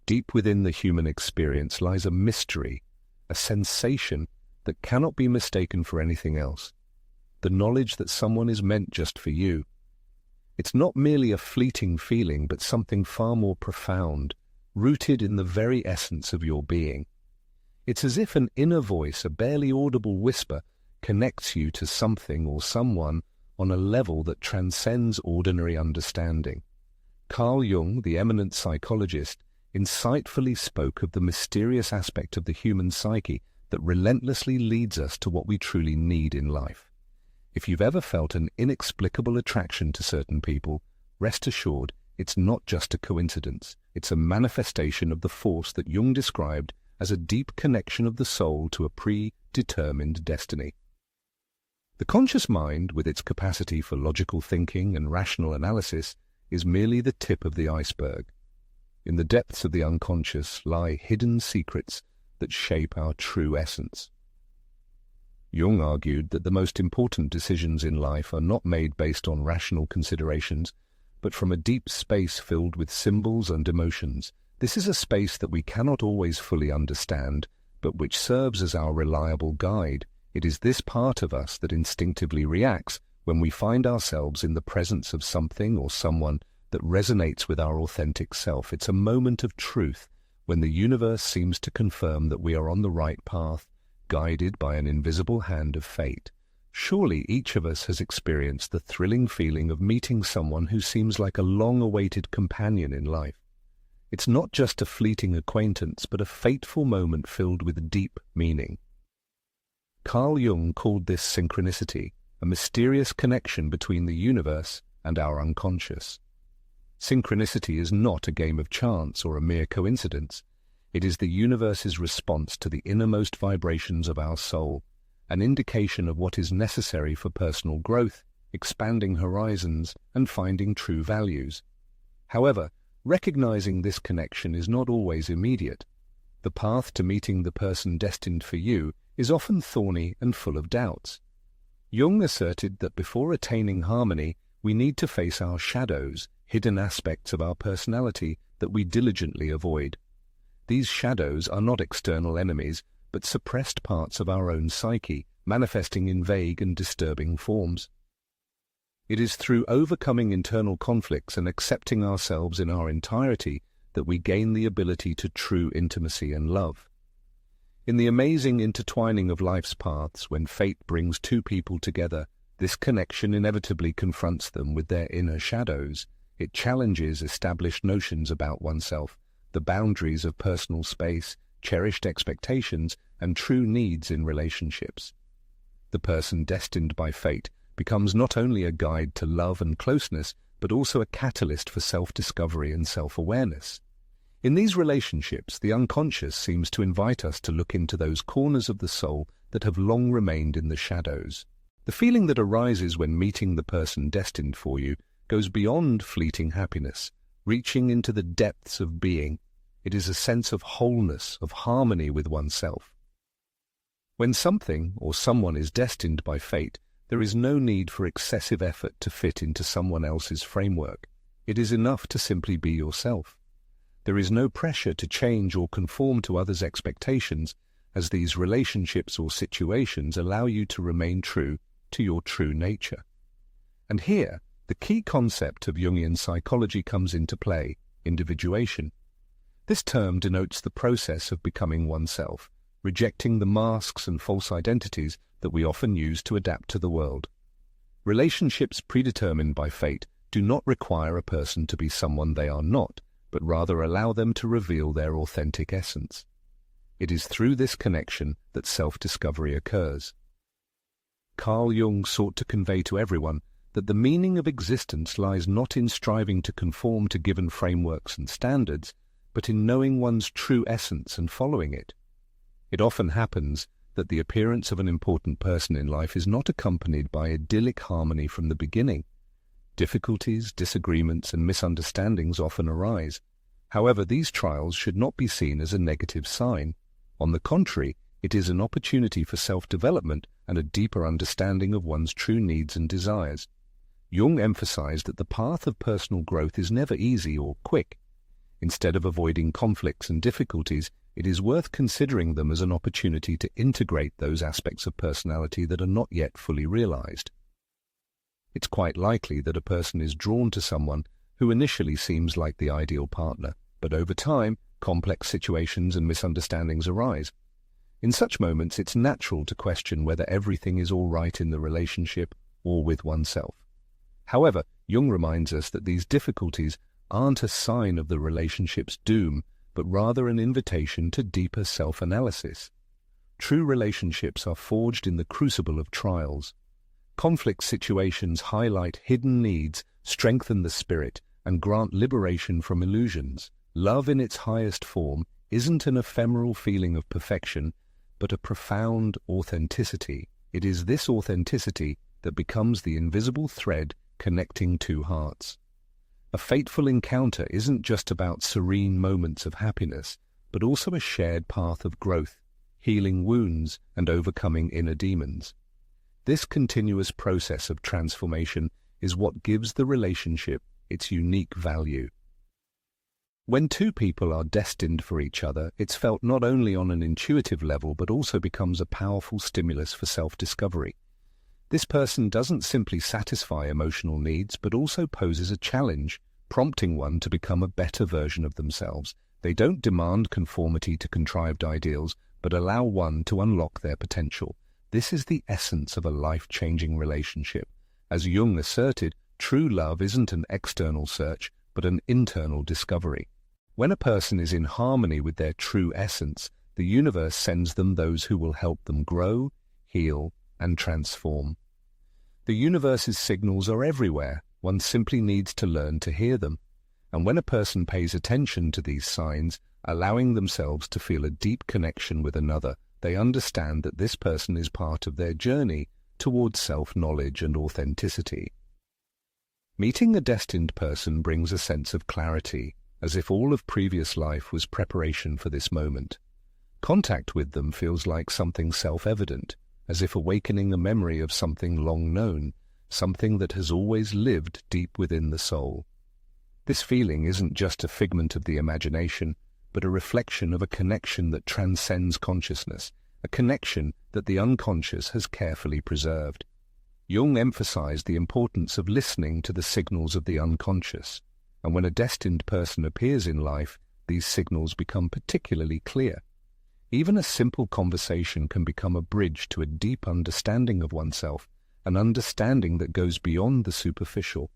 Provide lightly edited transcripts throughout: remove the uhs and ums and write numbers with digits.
Deep within the human experience lies a mystery, a sensation that cannot be mistaken for anything else. The knowledge that someone is meant just for you. It's not merely a fleeting feeling, but something far more profound, rooted in the very essence of your being. It's as if an inner voice, a barely audible whisper, connects you to something or someone on a level that transcends ordinary understanding. Carl Jung, the eminent psychologist, insightfully spoke of the mysterious aspect of the human psyche that relentlessly leads us to what we truly need in life. If you've ever felt an inexplicable attraction to certain people, rest assured it's not just a coincidence. It's a manifestation of the force that Jung described as a deep connection of the soul to a predetermined destiny. The conscious mind, with its capacity for logical thinking and rational analysis, is merely the tip of the iceberg. In the depths of the unconscious lie hidden secrets that shape our true essence. Jung argued that the most important decisions in life are not made based on rational considerations, but from a deep space filled with symbols and emotions. This is a space that we cannot always fully understand, but which serves as our reliable guide. It is this part of us that instinctively reacts when we find ourselves in the presence of something or someone that resonates with our authentic self. It's a moment of truth, when the universe seems to confirm that we are on the right path, guided by an invisible hand of fate. Surely each of us has experienced the thrilling feeling of meeting someone who seems like a long-awaited companion in life. It's not just a fleeting acquaintance, but a fateful moment filled with deep meaning. Carl Jung called this synchronicity, a mysterious connection between the universe and our unconscious. Synchronicity is not a game of chance or a mere coincidence. It is the universe's response to the innermost vibrations of our soul, an indication of what is necessary for personal growth, expanding horizons, and finding true values. However, recognizing this connection is not always immediate. The path to meeting the person destined for you is often thorny and full of doubts. Jung asserted that before attaining harmony, we need to face our shadows, hidden aspects of our personality that we diligently avoid. These shadows are not external enemies, but suppressed parts of our own psyche, manifesting in vague and disturbing forms. It is through overcoming internal conflicts and accepting ourselves in our entirety that we gain the ability to true intimacy and love. In the amazing intertwining of life's paths, when fate brings two people together, this connection inevitably confronts them with their inner shadows. It challenges established notions about oneself, the boundaries of personal space, cherished expectations, and true needs in relationships. The person destined by fate becomes not only a guide to love and closeness, but also a catalyst for self-discovery and self-awareness. In these relationships, the unconscious seems to invite us to look into those corners of the soul that have long remained in the shadows. The feeling that arises when meeting the person destined for you goes beyond fleeting happiness, reaching into the depths of being. It is a sense of wholeness, of harmony with oneself. When something or someone is destined by fate, there is no need for excessive effort to fit into someone else's framework. It is enough to simply be yourself. There is no pressure to change or conform to others' expectations, as these relationships or situations allow you to remain true to your true nature. And here, the key concept of Jungian psychology comes into play: individuation. This term denotes the process of becoming oneself, rejecting the masks and false identities that we often use to adapt to the world. Relationships predetermined by fate do not require a person to be someone they are not, but rather allow them to reveal their authentic essence. It is through this connection that self-discovery occurs. Carl Jung sought to convey to everyone that the meaning of existence lies not in striving to conform to given frameworks and standards, but in knowing one's true essence and following it. It often happens that the appearance of an important person in life is not accompanied by idyllic harmony from the beginning. Difficulties, disagreements, and misunderstandings often arise. However, these trials should not be seen as a negative sign. On the contrary, it is an opportunity for self-development and a deeper understanding of one's true needs and desires. Jung emphasized that the path of personal growth is never easy or quick. Instead of avoiding conflicts and difficulties, it is worth considering them as an opportunity to integrate those aspects of personality that are not yet fully realized. It's quite likely that a person is drawn to someone who initially seems like the ideal partner, but over time, complex situations and misunderstandings arise. In such moments, it's natural to question whether everything is all right in the relationship or with oneself. However, Jung reminds us that these difficulties aren't a sign of the relationship's doom, but rather an invitation to deeper self-analysis. True relationships are forged in the crucible of trials. Conflict situations highlight hidden needs, strengthen the spirit, and grant liberation from illusions. Love in its highest form isn't an ephemeral feeling of perfection, but a profound authenticity. It is this authenticity that becomes the invisible thread connecting two hearts. A fateful encounter isn't just about serene moments of happiness, but also a shared path of growth, healing wounds, and overcoming inner demons. This continuous process of transformation is what gives the relationship its unique value. When two people are destined for each other, it's felt not only on an intuitive level but also becomes a powerful stimulus for self-discovery. This person doesn't simply satisfy emotional needs but also poses a challenge, prompting one to become a better version of themselves. They don't demand conformity to contrived ideals but allow one to unlock their potential. This is the essence of a life-changing relationship. As Jung asserted, true love isn't an external search but an internal discovery. When a person is in harmony with their true essence, the universe sends them those who will help them grow, heal, and transform. The universe's signals are everywhere. One simply needs to learn to hear them. And when a person pays attention to these signs, allowing themselves to feel a deep connection with another, they understand that this person is part of their journey towards self-knowledge and authenticity. Meeting a destined person brings a sense of clarity, as if all of previous life was preparation for this moment. Contact with them feels like something self-evident, as if awakening a memory of something long known, something that has always lived deep within the soul. This feeling isn't just a figment of the imagination, but a reflection of a connection that transcends consciousness, a connection that the unconscious has carefully preserved. Jung emphasized the importance of listening to the signals of the unconscious, and when a destined person appears in life, these signals become particularly clear. Even a simple conversation can become a bridge to a deep understanding of oneself, an understanding that goes beyond the superficial.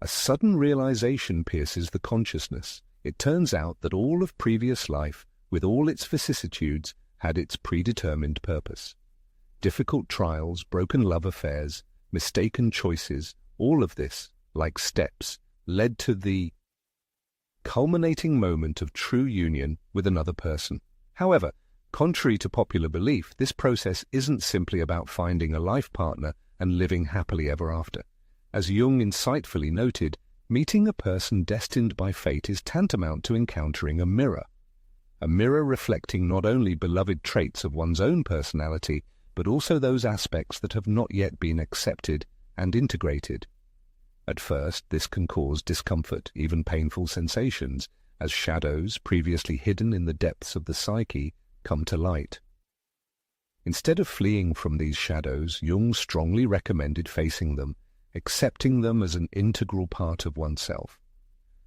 A sudden realization pierces the consciousness. It turns out that all of previous life, with all its vicissitudes, had its predetermined purpose. Difficult trials, broken love affairs, mistaken choices, all of this, like steps, led to the culminating moment of true union with another person. However, contrary to popular belief, this process isn't simply about finding a life partner and living happily ever after. As Jung insightfully noted, meeting a person destined by fate is tantamount to encountering a mirror reflecting not only beloved traits of one's own personality, but also those aspects that have not yet been accepted and integrated. At first, this can cause discomfort, even painful sensations, as shadows previously hidden in the depths of the psyche come to light. Instead of fleeing from these shadows, Jung strongly recommended facing them, accepting them as an integral part of oneself.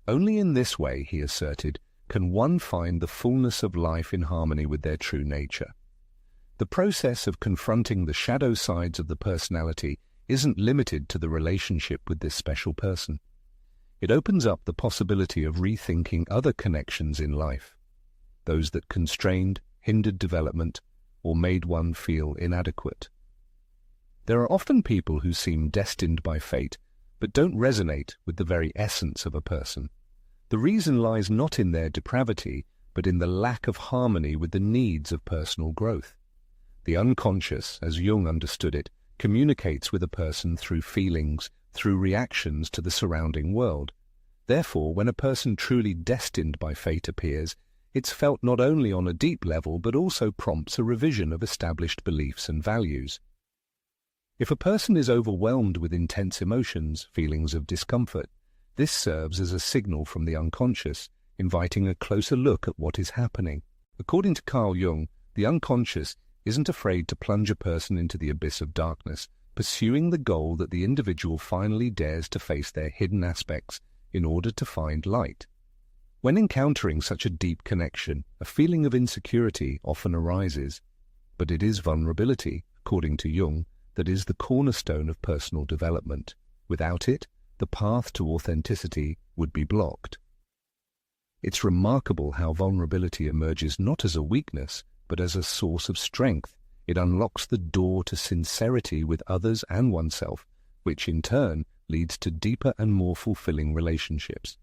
Only in this way, he asserted, can one find the fullness of life in harmony with their true nature. The process of confronting the shadow sides of the personality isn't limited to the relationship with this special person. It opens up the possibility of rethinking other connections in life, those that constrained, hindered development, or made one feel inadequate. There are often people who seem destined by fate, but don't resonate with the very essence of a person. The reason lies not in their depravity, but in the lack of harmony with the needs of personal growth. The unconscious, as Jung understood it, communicates with a person through feelings, through reactions to the surrounding world. Therefore, when a person truly destined by fate appears, it's felt not only on a deep level but also prompts a revision of established beliefs and values. If a person is overwhelmed with intense emotions, feelings of discomfort, this serves as a signal from the unconscious, inviting a closer look at what is happening. According to Carl Jung, the unconscious isn't afraid to plunge a person into the abyss of darkness, pursuing the goal that the individual finally dares to face their hidden aspects in order to find light. When encountering such a deep connection, a feeling of insecurity often arises, but it is vulnerability, according to Jung, that is the cornerstone of personal development. Without it, the path to authenticity would be blocked. It's remarkable how vulnerability emerges not as a weakness, but as a source of strength. It unlocks the door to sincerity with others and oneself, which in turn leads to deeper and more fulfilling relationships.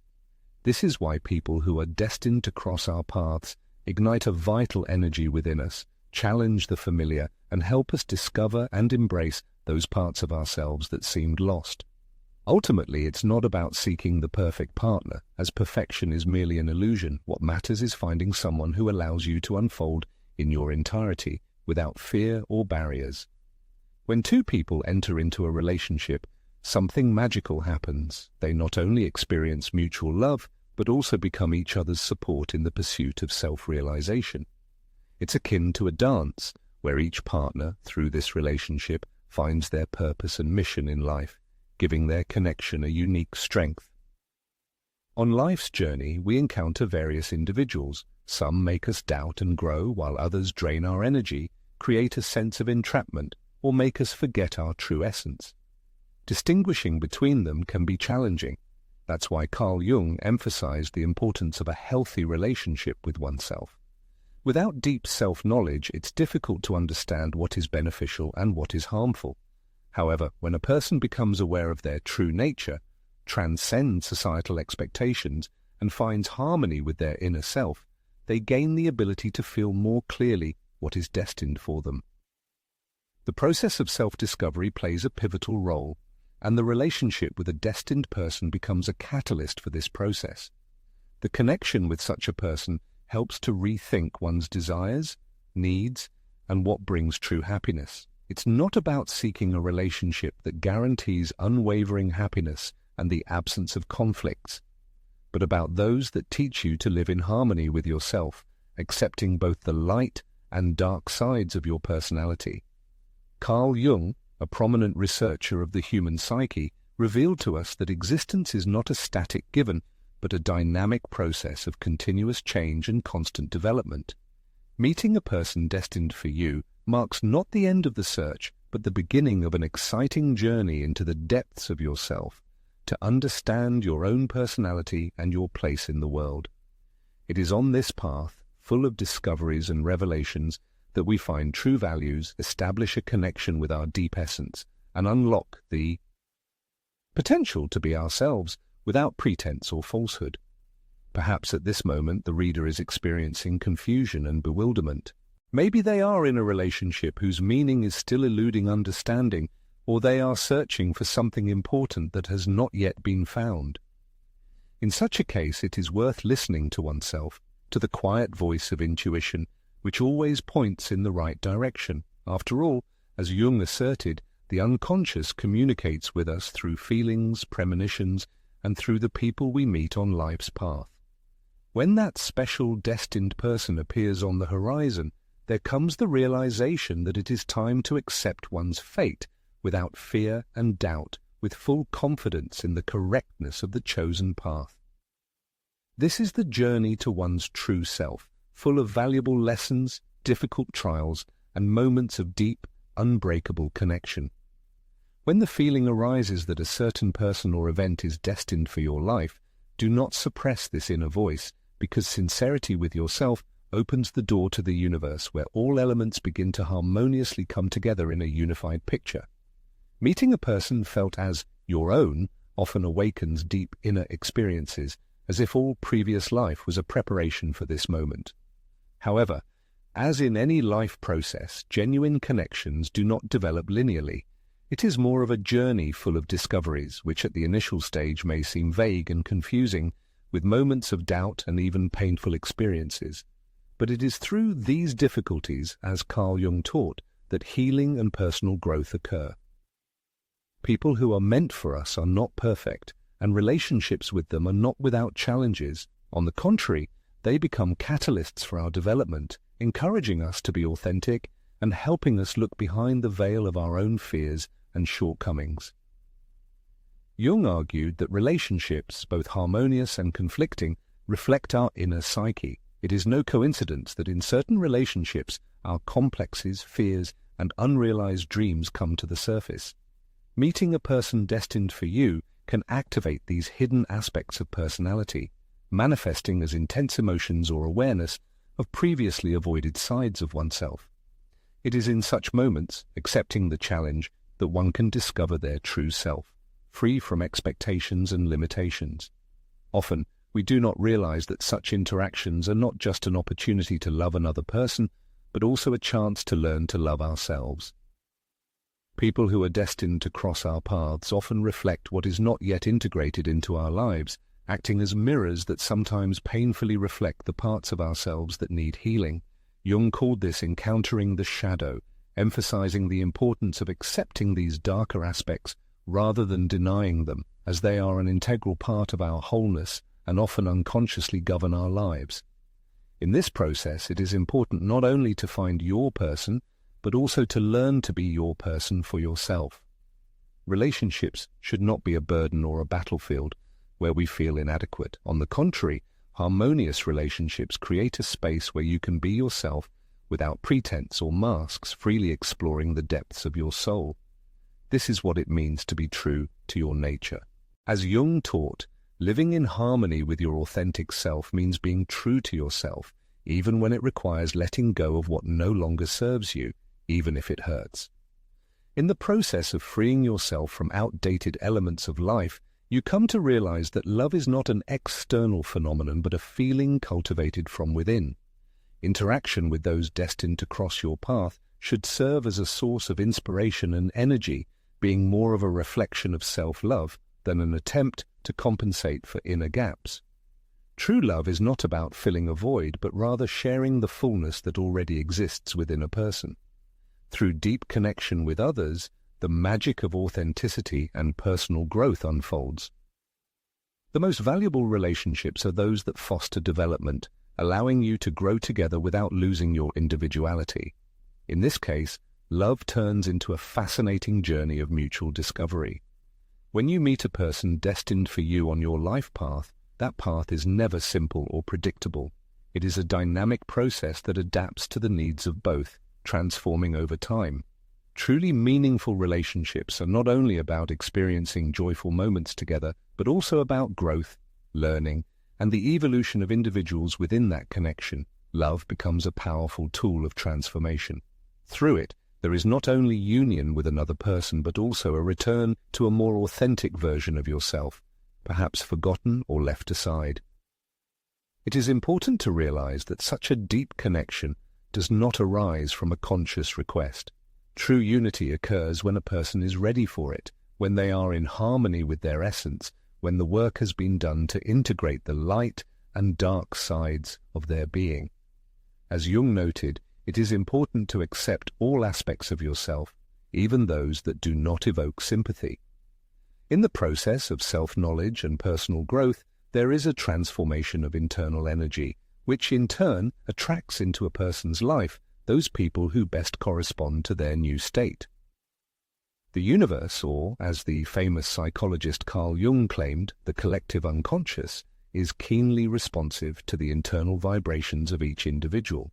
This is why people who are destined to cross our paths ignite a vital energy within us, challenge the familiar, and help us discover and embrace those parts of ourselves that seemed lost. Ultimately, it's not about seeking the perfect partner, as perfection is merely an illusion. What matters is finding someone who allows you to unfold in your entirety, without fear or barriers. When two people enter into a relationship, something magical happens. They not only experience mutual love, but also become each other's support in the pursuit of self-realization. It's akin to a dance, where each partner, through this relationship, finds their purpose and mission in life, giving their connection a unique strength. On life's journey, we encounter various individuals. Some make us doubt and grow, while others drain our energy, create a sense of entrapment, or make us forget our true essence. Distinguishing between them can be challenging. That's why Carl Jung emphasized the importance of a healthy relationship with oneself. Without deep self-knowledge, it's difficult to understand what is beneficial and what is harmful. However, when a person becomes aware of their true nature, transcends societal expectations, and finds harmony with their inner self, they gain the ability to feel more clearly what is destined for them. The process of self-discovery plays a pivotal role, and the relationship with a destined person becomes a catalyst for this process. The connection with such a person helps to rethink one's desires, needs, and what brings true happiness. It's not about seeking a relationship that guarantees unwavering happiness and the absence of conflicts, but about those that teach you to live in harmony with yourself, accepting both the light and dark sides of your personality. Carl Jung, a prominent researcher of the human psyche, revealed to us that existence is not a static given, but a dynamic process of continuous change and constant development. Meeting a person destined for you marks not the end of the search, but the beginning of an exciting journey into the depths of yourself, to understand your own personality and your place in the world. It is on this path, full of discoveries and revelations, that we find true values, establish a connection with our deep essence, and unlock the potential to be ourselves without pretense or falsehood. Perhaps at this moment the reader is experiencing confusion and bewilderment. Maybe they are in a relationship whose meaning is still eluding understanding, or they are searching for something important that has not yet been found. In such a case, it is worth listening to oneself, to the quiet voice of intuition, which always points in the right direction. After all, as Jung asserted, the unconscious communicates with us through feelings, premonitions, and through the people we meet on life's path. When that special destined person appears on the horizon, there comes the realization that it is time to accept one's fate without fear and doubt, with full confidence in the correctness of the chosen path. This is the journey to one's true self, full of valuable lessons, difficult trials, and moments of deep, unbreakable connection. When the feeling arises that a certain person or event is destined for your life, do not suppress this inner voice, because sincerity with yourself opens the door to the universe where all elements begin to harmoniously come together in a unified picture. Meeting a person felt as your own often awakens deep inner experiences, as if all previous life was a preparation for this moment. However, as in any life process, genuine connections do not develop linearly. It is more of a journey full of discoveries, which at the initial stage may seem vague and confusing, with moments of doubt and even painful experiences. But it is through these difficulties, as Carl Jung taught, that healing and personal growth occur. People who are meant for us are not perfect, and relationships with them are not without challenges. On the contrary, they become catalysts for our development, encouraging us to be authentic and helping us look behind the veil of our own fears and shortcomings. Jung argued that relationships, both harmonious and conflicting, reflect our inner psyche. It is no coincidence that in certain relationships our complexes, fears, and unrealized dreams come to the surface. Meeting a person destined for you can activate these hidden aspects of personality, manifesting as intense emotions or awareness of previously avoided sides of oneself. It is in such moments, accepting the challenge, that one can discover their true self, free from expectations and limitations. Often, we do not realize that such interactions are not just an opportunity to love another person, but also a chance to learn to love ourselves. People who are destined to cross our paths often reflect what is not yet integrated into our lives, acting as mirrors that sometimes painfully reflect the parts of ourselves that need healing. Jung called this encountering the shadow, emphasizing the importance of accepting these darker aspects rather than denying them, as they are an integral part of our wholeness and often unconsciously govern our lives. In this process, it is important not only to find your person, but also to learn to be your person for yourself. Relationships should not be a burden or a battlefield where we feel inadequate. On the contrary, harmonious relationships create a space where you can be yourself without pretense or masks, freely exploring the depths of your soul. This is what it means to be true to your nature. As Jung taught, living in harmony with your authentic self means being true to yourself, even when it requires letting go of what no longer serves you, even if it hurts. In the process of freeing yourself from outdated elements of life, you come to realize that love is not an external phenomenon but a feeling cultivated from within. Interaction with those destined to cross your path should serve as a source of inspiration and energy, being more of a reflection of self-love than an attempt to compensate for inner gaps. True love is not about filling a void, but rather sharing the fullness that already exists within a person. Through deep connection with others, the magic of authenticity and personal growth unfolds. The most valuable relationships are those that foster development, allowing you to grow together without losing your individuality. In this case, love turns into a fascinating journey of mutual discovery. When you meet a person destined for you on your life path, that path is never simple or predictable. It is a dynamic process that adapts to the needs of both, transforming over time. Truly meaningful relationships are not only about experiencing joyful moments together, but also about growth, learning, and the evolution of individuals within that connection. Love becomes a powerful tool of transformation. Through it, there is not only union with another person, but also a return to a more authentic version of yourself, perhaps forgotten or left aside. It is important to realize that such a deep connection does not arise from a conscious request. True unity occurs when a person is ready for it, when they are in harmony with their essence, when the work has been done to integrate the light and dark sides of their being. As Jung noted, it is important to accept all aspects of yourself, even those that do not evoke sympathy. In the process of self-knowledge and personal growth, there is a transformation of internal energy, which in turn attracts into a person's life those people who best correspond to their new state. The universe, or as the famous psychologist Carl Jung claimed, the collective unconscious, is keenly responsive to the internal vibrations of each individual.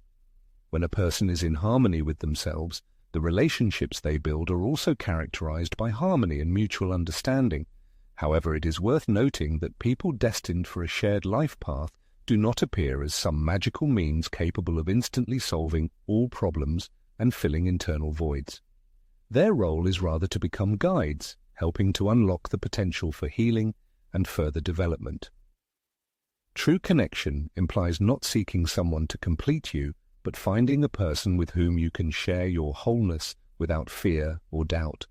When a person is in harmony with themselves, the relationships they build are also characterized by harmony and mutual understanding. However, it is worth noting that people destined for a shared life path do not appear as some magical means capable of instantly solving all problems and filling internal voids. Their role is rather to become guides, helping to unlock the potential for healing and further development. True connection implies not seeking someone to complete you, but finding a person with whom you can share your wholeness without fear or doubt.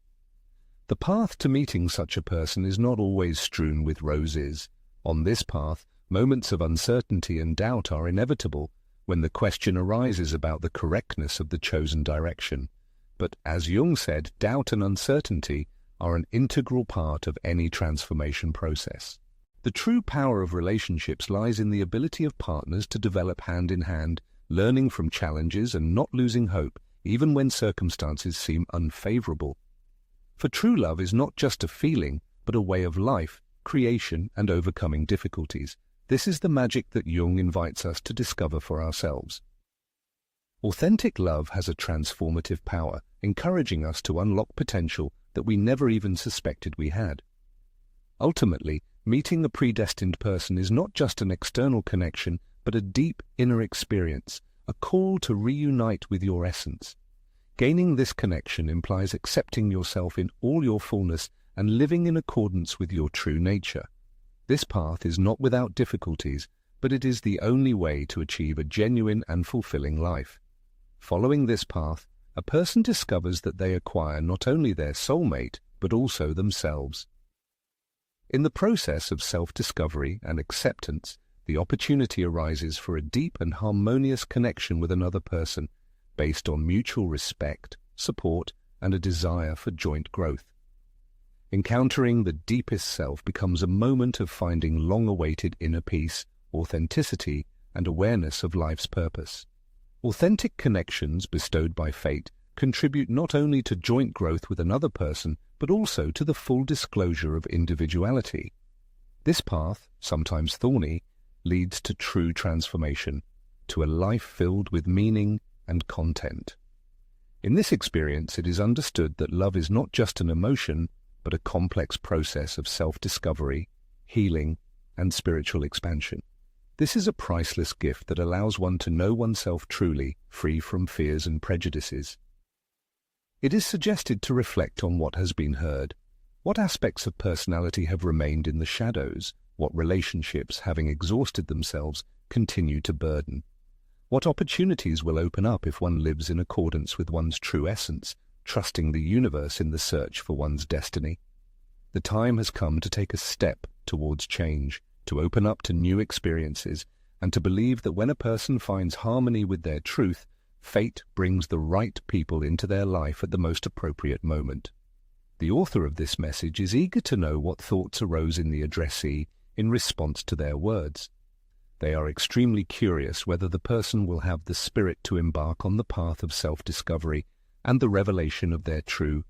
The path to meeting such a person is not always strewn with roses. On this path, moments of uncertainty and doubt are inevitable when the question arises about the correctness of the chosen direction. But as Jung said, doubt and uncertainty are an integral part of any transformation process. The true power of relationships lies in the ability of partners to develop hand in hand, learning from challenges and not losing hope, even when circumstances seem unfavorable. For true love is not just a feeling, but a way of life, creation, and overcoming difficulties. This is the magic that Jung invites us to discover for ourselves. Authentic love has a transformative power, encouraging us to unlock potential that we never even suspected we had. Ultimately, meeting a predestined person is not just an external connection, but a deep inner experience, a call to reunite with your essence. Gaining this connection implies accepting yourself in all your fullness and living in accordance with your true nature. This path is not without difficulties, but it is the only way to achieve a genuine and fulfilling life. Following this path, a person discovers that they acquire not only their soulmate, but also themselves. In the process of self-discovery and acceptance, the opportunity arises for a deep and harmonious connection with another person, based on mutual respect, support, and a desire for joint growth. Encountering the deepest self becomes a moment of finding long-awaited inner peace, authenticity, and awareness of life's purpose. Authentic connections bestowed by fate contribute not only to joint growth with another person, but also to the full disclosure of individuality. This path, sometimes thorny, leads to true transformation, to a life filled with meaning and content. In this experience, it is understood that love is not just an emotion, but a complex process of self-discovery, healing, and spiritual expansion. This is a priceless gift that allows one to know oneself truly, free from fears and prejudices. It is suggested to reflect on what has been heard. What aspects of personality have remained in the shadows? What relationships, having exhausted themselves, continue to burden? What opportunities will open up if one lives in accordance with one's true essence, trusting the universe in the search for one's destiny? The time has come to take a step towards change, to open up to new experiences, and to believe that when a person finds harmony with their truth, fate brings the right people into their life at the most appropriate moment. The author of this message is eager to know what thoughts arose in the addressee in response to their words. They are extremely curious whether the person will have the spirit to embark on the path of self-discovery and the revelation of their true